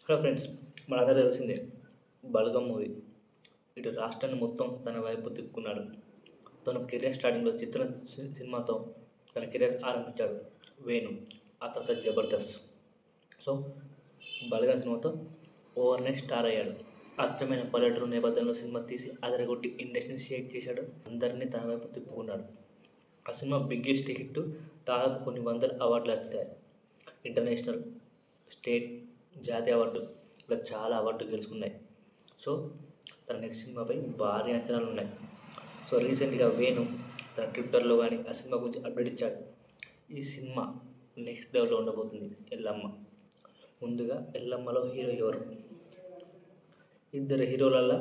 Hello friends, మనందరూ తెలిసిందే బలగం movie. ఇటు రాష్ట్రాన్ని మొత్తం తన వైపు తిప్పుకున్నాడు. తన కెరీర్ స్టార్టింగ్లో సినిమాతో తన కెరీర్ ఆరంభించాడు వేణు. ఆ తర్వాత జబర్దస్త్. సో బలగం సినిమాతో ఓవర్ నైట్ స్టార్ అయ్యాడు. అచ్చమైన పల్లెటూరు నేపథ్యంలో సినిమా తీసి అదరగొట్టి ఇండస్ట్రీని షేక్ చేశాడు. అందరినీ తన వైపు తిప్పుకున్నాడు. ఆ సినిమా బిగ్గెస్ట్ హిట్. దాదాపు కొన్ని వందల అవార్డులు వచ్చాయి. ఇంటర్నేషనల్, స్టేట్, జాతీయ అవార్డు ఇలా చాలా అవార్డులు గెలుచుకున్నాయి. సో తన నెక్స్ట్ సినిమాపై భారీ అంచనాలు ఉన్నాయి. సో రీసెంట్గా వేణు తన ట్విట్టర్లో కానీ ఆ సినిమా గురించి అప్డేట్ ఇచ్చాడు. ఈ సినిమా నెక్స్ట్ లెవెల్లో ఉండబోతుంది. ఎల్లమ్మ. ముందుగా ఎల్లమ్మలో హీరో ఎవరు? ఇద్దరు హీరోలల్లో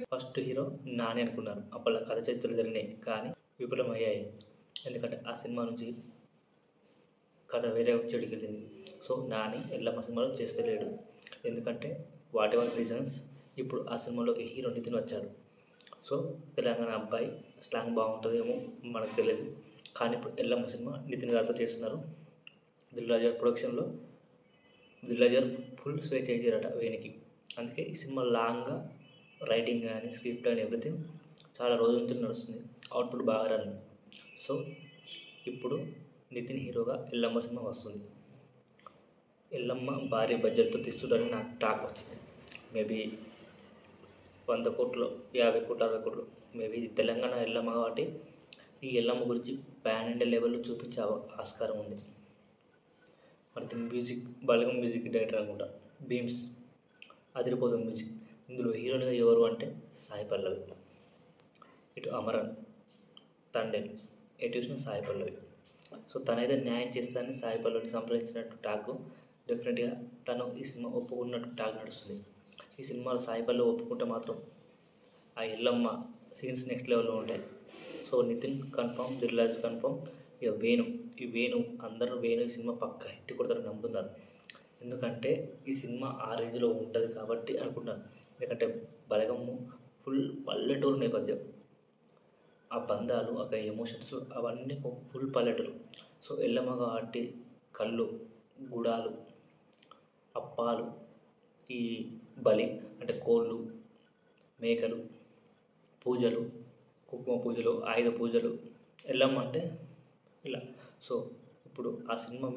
ఫస్ట్ హీరో నాని అనుకున్నారు. అప్పట్లో కథ చర్చలు జరిగినాయి కానీ విఫలమయ్యాయి. ఎందుకంటే ఆ సినిమా నుంచి కథ వేరే చెడుకి వెళ్ళింది. సో నాని ఎల్లమ్మ సినిమాలో చేస్తలేడు. ఎందుకంటే వాట్ ఎవర్ రీజన్స్ ఇప్పుడు ఆ సినిమాలోకి హీరో నితిన్ వచ్చాడు. సో తెలంగాణ అబ్బాయి స్లాంగ్ బాగుంటుందేమో మనకు తెలియదు. కానీ ఇప్పుడు ఎల్లమ్మ సినిమా నితిన్ గారితో చేస్తున్నారు. దిల్రాజు ప్రొడక్షన్లో. దిల్రాజు ఫుల్ స్వేచ్ఛ ఇచ్చారట వేణుకి. అందుకే ఈ సినిమా లాంగ్గా రైటింగ్ కానీ స్క్రిప్ట్ కానీ ఎవ్రీథింగ్ చాలా రోజుల నుంచి నడుస్తుంది. అవుట్పుట్ బాగా రాను. సో ఇప్పుడు నితిన్ హీరోగా ఎల్లమ్మ సినిమా వస్తుంది. ఎల్లమ్మ భారీ బడ్జెట్తో తీస్తుందని నాకు టాక్ వచ్చింది. మేబీ 100 కోట్లు, 50 కోట్లు, 60 కోట్లు. మేబీ తెలంగాణ ఎల్లమ్మ కాబట్టి ఈ ఎల్లమ్మ గురించి పాన్ ఇండియా లెవెల్లో చూపించే ఆస్కారం ఉంది. మరి మ్యూజిక్ బలగం మ్యూజిక్ డైరెక్టర్ అనుకుంటా, బీమ్స్. అదిరిపోతుంది మ్యూజిక్. ఇందులో హీరోయిన్గా ఎవరు అంటే సాయి పల్లవి. ఇటు అమరన్, తండేల్, ఎటు చూసిన సాయి పల్లవి. సో తనైతే న్యాయం చేస్తానని సాయి పల్లవిని సంప్రదించినట్టు టాక్. డెఫినెట్గా తను ఈ సినిమా ఒప్పుకున్నట్టు టాక్ నడుస్తుంది. ఈ సినిమాలో సాయి పల్లవి ఒప్పుకుంటే మాత్రం ఆ ఎల్లమ్మ సీన్స్ నెక్స్ట్ లెవెల్లో ఉంటాయి. So Nitin confirm, Dilraj confirm. ఇక వేణు అందరూ వేణు ఈ సినిమా పక్కా హిట్ కొడతారని నమ్ముతున్నారు. ఎందుకంటే ఈ సినిమా ఆ రేంజ్లో ఉంటుంది కాబట్టి అనుకుంటున్నాను. ఎందుకంటే బలగము ఫుల్ పల్లెటూరు నేపథ్యం. ఆ బంధాలు, ఆ ఎమోషన్స్ అవన్నీ ఫుల్ పల్లెటూరు. సో ఎల్లమ్మ కాబట్టి కళ్ళు, గుడాలు, అప్పాలు, ఈ బలి అంటే కోళ్ళు, మేకలు, పూజలు, కుంకుమ పూజలు, ఆయుధ పూజలు, ఎల్లమ్మ అంటే ఇలా. సో ఇప్పుడు ఆ సినిమా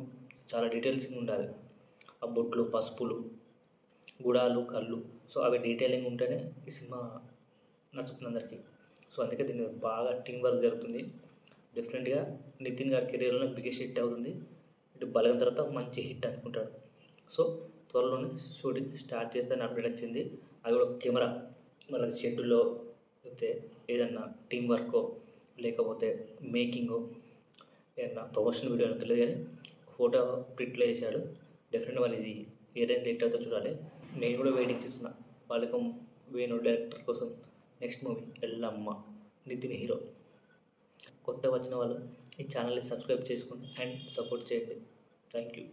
చాలా డీటెయిల్సింగ్ ఉండాలి. ఆ బొట్లు, పసుపులు, గుడాలు, కళ్ళు. సో అవి డీటెయిలింగ్ ఉంటేనే ఈ సినిమా నచ్చుతుంది అందరికీ. సో అందుకే దీన్ని బాగా టీం వర్క్ జరుగుతుంది. డెఫినెట్గా నితిన్ గారి కెరీర్లో బిగ్గెస్ట్ హిట్ అవుతుంది. ఇటు బలగం తర్వాత మంచి హిట్ అనుకుంటాడు. సో త్వరలోనే షూటింగ్ స్టార్ట్ చేస్తానని అప్డేట్ వచ్చింది. అది కూడా కెమెరా మన షెడ్యూల్లో లేకపోతే ఏదన్నా టీం వర్కో లేకపోతే మేకింగో ఏదన్నా ప్రమోషన్ వీడియో అని తెలియదు కానీ ఫోటో ప్రింట్లో చేశాడు. డెఫినెట్గా వాళ్ళు ఇది ఏ రేంజ్ హిట్ అవుతుందో చూడాలి. నేను కూడా వెయిటింగ్ చేస్తున్నా బలగం వేణు డైరెక్టర్ కోసం next movie Yellamma, Nitin hero. కొత్తగా వచ్చిన వాళ్ళు ఈ ఛానల్ని సబ్స్క్రైబ్ చేసుకోండి అండ్ సపోర్ట్ చేయండి. Thank you.